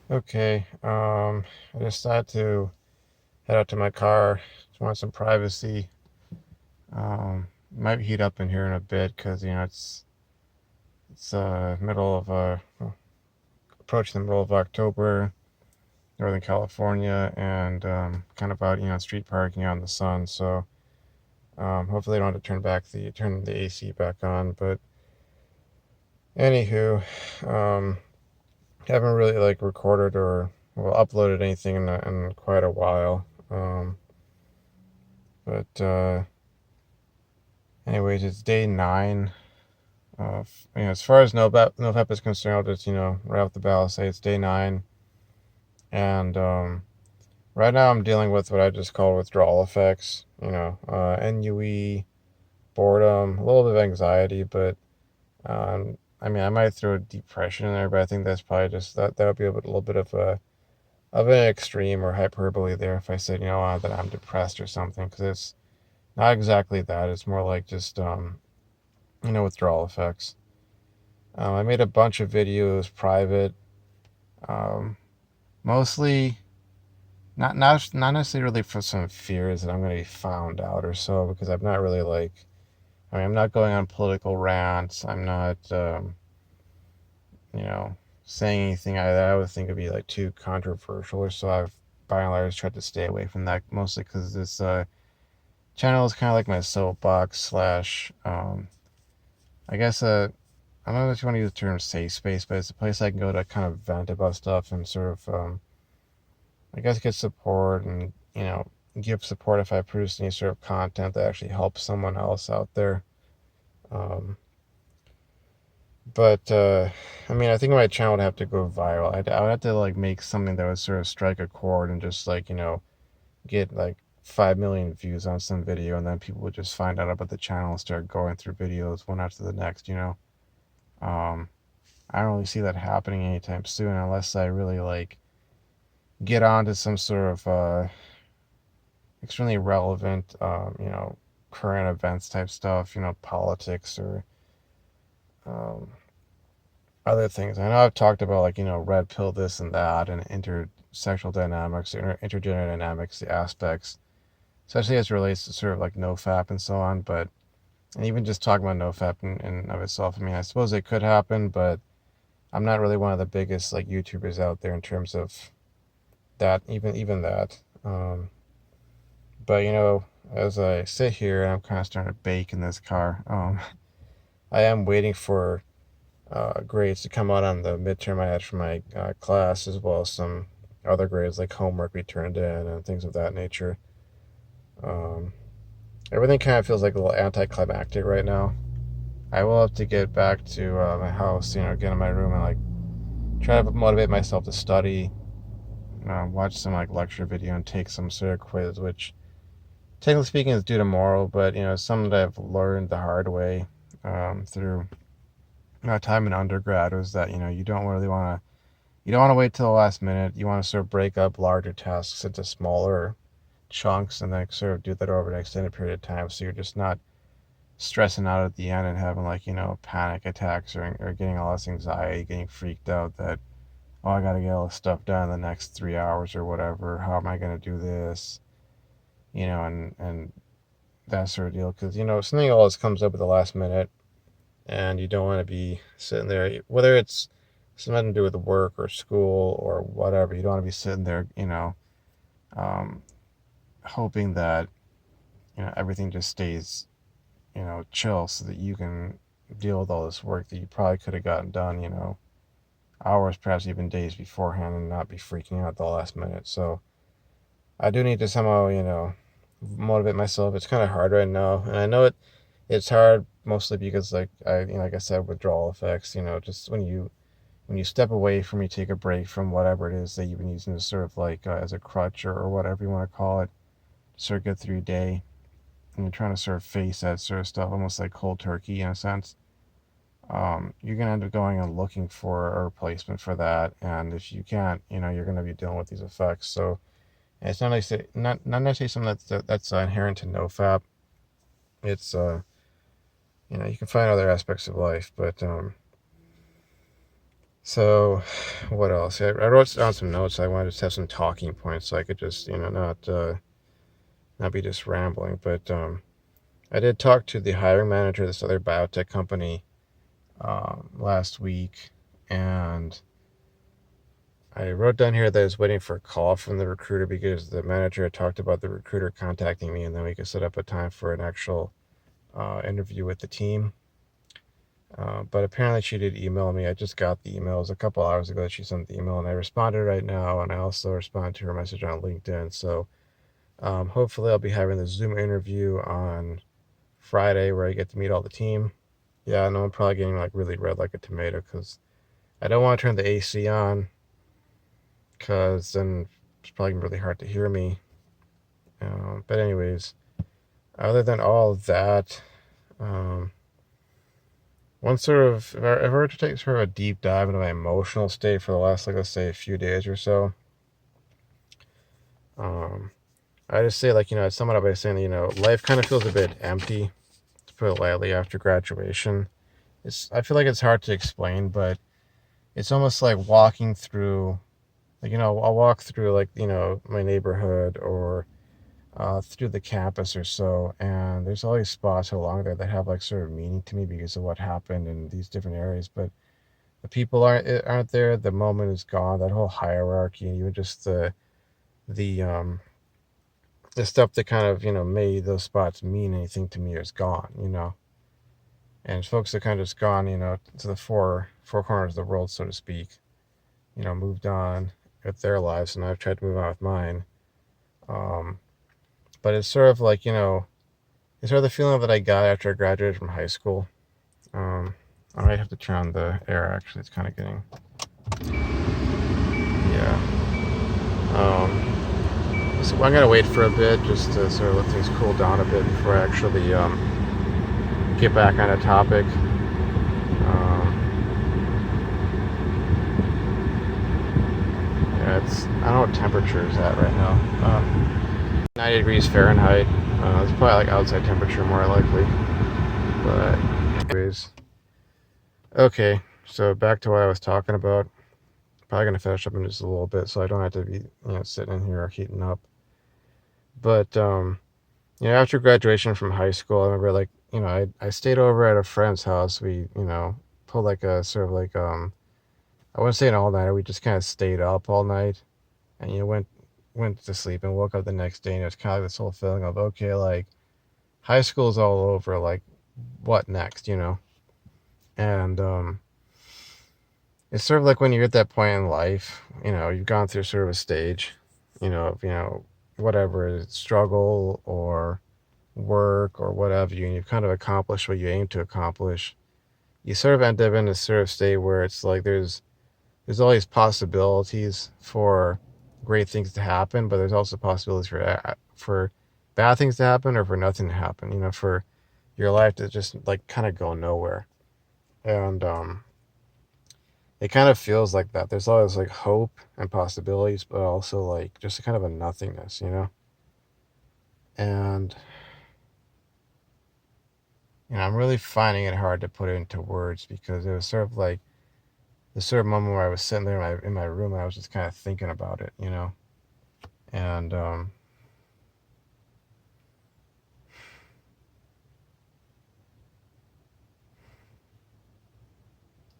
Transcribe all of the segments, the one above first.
Okay, I decided to head out to my car. Just want some privacy. Might heat up in here in a bit because it's middle of approaching the middle of October, Northern California, and kind of out street parking out in the sun. So hopefully I don't have to turn the AC back on. But anywho, um, haven't really like recorded or uploaded anything in quite a while. But anyways, it's day 9 of, as far as Nofap is concerned, I'll just, right off the bat, I'll say it's day 9. And right now I'm dealing with what I just call withdrawal effects, NUE, boredom, a little bit of anxiety, but I mean, I might throw depression in there, but I think that's probably just that would be a little bit of an extreme or hyperbole there if I said, that I'm depressed or something, because it's not exactly that. It's more like just, withdrawal effects. I made a bunch of videos private, um, mostly not necessarily for some fears that I'm going to be found out or so, because I'm not really like, I mean, I'm not going on political rants. I'm not, you know, saying anything that I would think would be like too controversial or so. I've by and large tried to stay away from that, mostly because this channel is kind of like my soapbox slash, I guess I don't know if you want to use the term safe space, but it's a place I can go to kind of vent about stuff and sort of, I guess, get support and, give support if I produce any sort of content that actually helps someone else out there. Um, but I mean, I think my channel would have to go viral. I would have to like make something that would sort of strike a chord and just like, get like 5 million views on some video, and then people would just find out about the channel and start going through videos one after the next. Um, I don't really see that happening anytime soon unless I really like get onto some sort of extremely relevant, current events type stuff, politics or um, other things. I know I've talked about like, red pill this and that and intersexual dynamics, intergender dynamics, the aspects, especially as it relates to sort of like nofap and so on. But and even just talking about nofap in of itself, I mean, I suppose it could happen, but I'm not really one of the biggest like YouTubers out there in terms of that, even that. But as I sit here and I'm kind of starting to bake in this car, I am waiting for grades to come out on the midterm I had for my class, as well as some other grades like homework we turned in and things of that nature. Um, Everything kind of feels like a little anticlimactic right now. I will have to get back to my house, get in my room and like try to motivate myself to study, watch some like lecture video and take some sort of quiz, which technically speaking is due tomorrow, but it's something that I've learned the hard way through my time in undergrad was that you don't want to wait till the last minute. You want to sort of break up larger tasks into smaller chunks and then sort of do that over an extended period of time, so you're just not stressing out at the end and having like panic attacks or getting all this anxiety, getting freaked out that, oh, I got to get all this stuff done in the next 3 hours or whatever. How am I going to do this? And that sort of deal, because something always comes up at the last minute, and you don't want to be sitting there, whether it's something to do with work or school or whatever. You don't want to be sitting there, um, hoping that everything just stays chill so that you can deal with all this work that you probably could have gotten done, hours, perhaps even days beforehand, and not be freaking out at the last minute. So I do need to somehow, motivate myself. It's kind of hard right now, and I know it's hard mostly because like I said, withdrawal effects. Just when you step away from, you take a break from whatever it is that you've been using to sort of like as a crutch or whatever you want to call it, to sort of get through your day, and you're trying to sort of face that sort of stuff almost like cold turkey in a sense. You're gonna end up going and looking for a replacement for that, and if you can't, you're gonna be dealing with these effects. So it's not necessarily something that's inherent to nofap. It's you can find other aspects of life, but So, what else? I wrote down some notes. I wanted to have some talking points so I could just, not be just rambling. But I did talk to the hiring manager of this other biotech company last week, and I wrote down here that I was waiting for a call from the recruiter because the manager had talked about the recruiter contacting me, and then we could set up a time for an actual interview with the team. But apparently she did email me. I just got the email. It was a couple hours ago that she sent the email, and I responded right now, and I also responded to her message on LinkedIn. So hopefully I'll be having the Zoom interview on Friday where I get to meet all the team. Yeah, I know I'm probably getting like really red like a tomato because I don't want to turn the AC on because then it's probably really hard to hear me. But anyways, other than all of that, one sort of, if I were to take sort of a deep dive into my emotional state for the last, like, let's say a few days or so, I just say, like, I sum it up by saying, life kind of feels a bit empty, to put it lightly, after graduation. I feel like it's hard to explain, but it's almost like walking through, like, I'll walk through, like, my neighborhood or through the campus or so, and there's always spots along there that have like sort of meaning to me because of what happened in these different areas. But the people aren't there. The moment is gone. That whole hierarchy, and even just the the stuff that kind of made those spots mean anything to me is gone. And folks are kind of just gone, to the four corners of the world, so to speak. Moved on with their lives, and I've tried to move on with mine. But it's sort of like it's sort of the feeling that I got after I graduated from high school. I might have to turn on the air. Actually, it's kind of getting, yeah. So I'm gonna wait for a bit just to sort of let things cool down a bit before I actually get back on a topic. Yeah, I don't know what temperature is at right now. 90 degrees Fahrenheit. It's probably like outside temperature more likely. But anyways, okay. So back to what I was talking about. Probably gonna finish up in just a little bit, so I don't have to be sitting in here heating up. But after graduation from high school, I remember like I stayed over at a friend's house. We pulled like a sort of like I wouldn't say an all nighter. We just kind of stayed up all night, and went to sleep and woke up the next day, and it was kind of like this whole feeling of, okay, like high school's all over, like what next, and it's sort of like when you're at that point in life, you've gone through sort of a stage, of whatever, struggle or work or whatever and you've kind of accomplished what you aim to accomplish. You sort of end up in a sort of state where it's like there's all these possibilities for great things to happen, but there's also possibilities for bad things to happen or for nothing to happen, for your life to just like kind of go nowhere. And it kind of feels like that. There's always like hope and possibilities, but also like just a kind of a nothingness, and I'm really finding it hard to put it into words because it was sort of like the sort of moment where I was sitting there in my room and I was just kind of thinking about it, and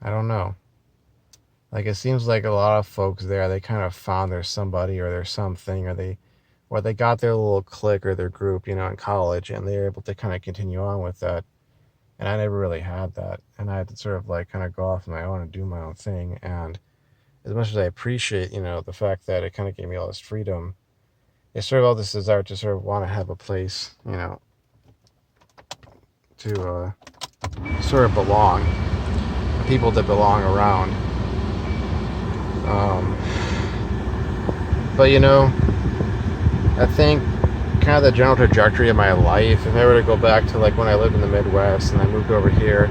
I don't know. Like it seems like a lot of folks there, they kind of found their somebody or their something, or they got their little clique or their group, in college, and they were able to kind of continue on with that. And I never really had that, and I had to sort of like kind of go off on my own and do my own thing. And as much as I appreciate, the fact that it kind of gave me all this freedom, it's sort of all this desire to sort of want to have a place, to sort of belong, people that belong around. But I think kind of the general trajectory of my life, if I were to go back to like when I lived in the Midwest and I moved over here,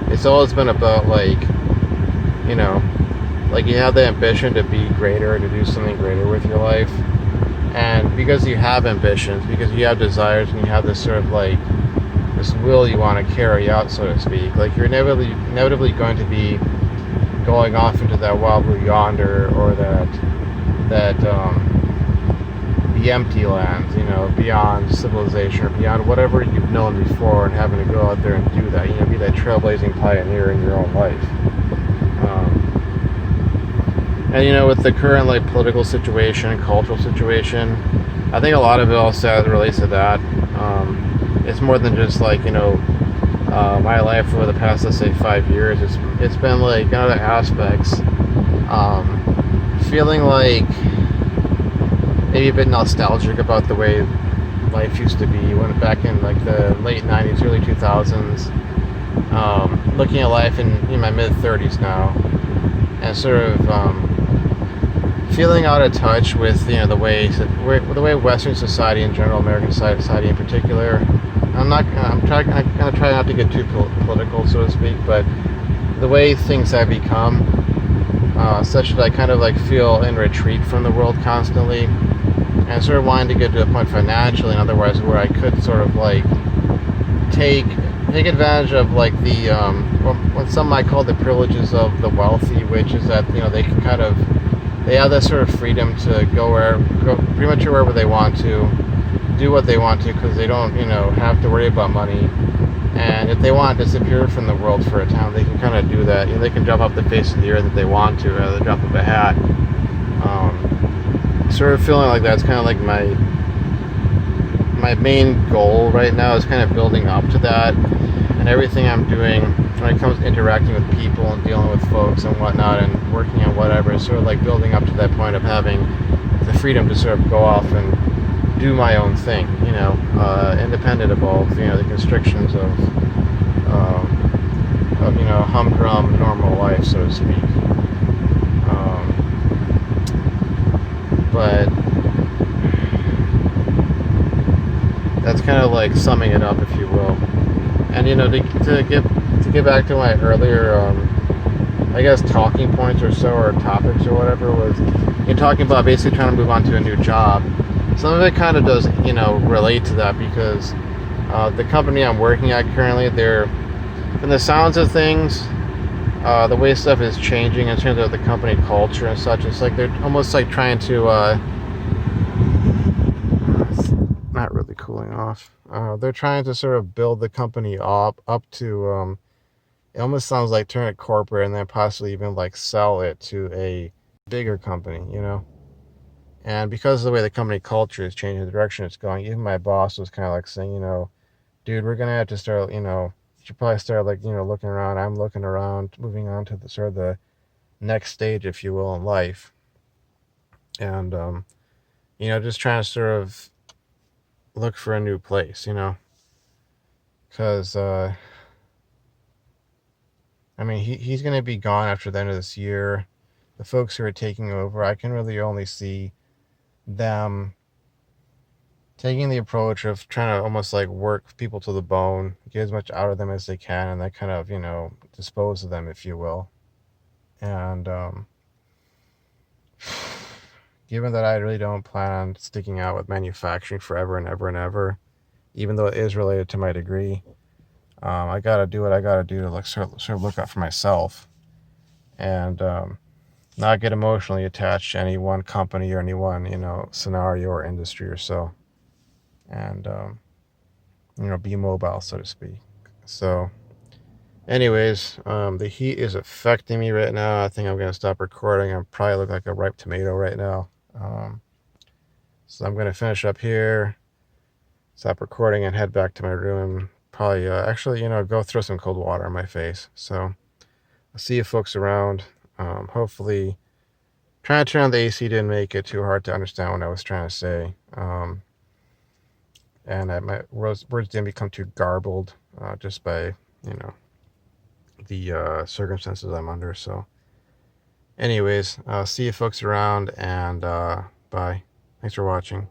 it's always been about like like you have the ambition to be greater, to do something greater with your life. And because you have ambitions, because you have desires, and you have this sort of like this will you want to carry out, so to speak, like you're inevitably going to be going off into that wild blue yonder, or that the empty lands, beyond civilization or beyond whatever you've known before, and having to go out there and do that, be that trailblazing pioneer in your own life. And with the current like political situation, cultural situation, I think a lot of it also relates to that. It's more than just like my life over the past, let's say, 5 years. It's been like in other aspects, feeling like maybe a bit nostalgic about the way life used to be when back in like the late 90s, early 2000s. Looking at life in my mid 30s now, and sort of feeling out of touch with the way Western society in general, American society in particular. I'm gonna try not to get too political, so to speak, but the way things have become, such that I kind of like feel in retreat from the world constantly, and sort of wanting to get to a point financially and otherwise where I could sort of like take advantage of like the what some might call the privileges of the wealthy, which is that they have that sort of freedom to go pretty much wherever they want to, do what they want to, because they don't have to worry about money. And if they want to disappear from the world for a time, they can kind of do that. They can jump off the face of the earth if they want to, rather than drop of a hat. Sort of feeling like that's kind of like my main goal right now, is kind of building up to that, and everything I'm doing when it comes to interacting with people and dealing with folks and whatnot and working on whatever, is sort of like building up to that point of having the freedom to sort of go off and do my own thing, independent of all the constrictions of humdrum normal life, so to speak. But that's kind of like summing it up, if you will. And to get back to my earlier, I guess, talking points or so, or topics or whatever, was talking about basically trying to move on to a new job. Some of it kind of does relate to that, because the company I'm working at currently, from the sounds of things, the way stuff is changing in terms of the company culture and such, it's like they're almost like trying to it's not really cooling off. They're trying to sort of build the company up to it almost sounds like turn it corporate, and then possibly even like sell it to a bigger company, And because of the way the company culture is changing, the direction it's going, even my boss was kind of like saying, dude, we're gonna have to start, you should probably start like looking around. I'm looking around, moving on to the sort of the next stage, if you will, in life. And just trying to sort of look for a new place, because he's going to be gone after the end of this year. The folks who are taking over, I can really only see them taking the approach of trying to almost like work people to the bone, get as much out of them as they can, and then kind of dispose of them, if you will. And given that I really don't plan on sticking out with manufacturing forever and ever and ever, even though it is related to my degree, I gotta do what I gotta do to like sort of look out for myself, and not get emotionally attached to any one company or any one scenario or industry or so, and be mobile, so to speak. So anyways, the heat is affecting me right now. I think I'm gonna stop recording. I probably look like a ripe tomato right now. So I'm gonna finish up here, stop recording, and head back to my room. Probably actually go throw some cold water on my face. So I'll see you folks around. Hopefully, trying to turn on the AC didn't make it too hard to understand what I was trying to say. And my words didn't become too garbled just by the circumstances I'm under. So anyways, I'll see you folks around, and bye. Thanks for watching.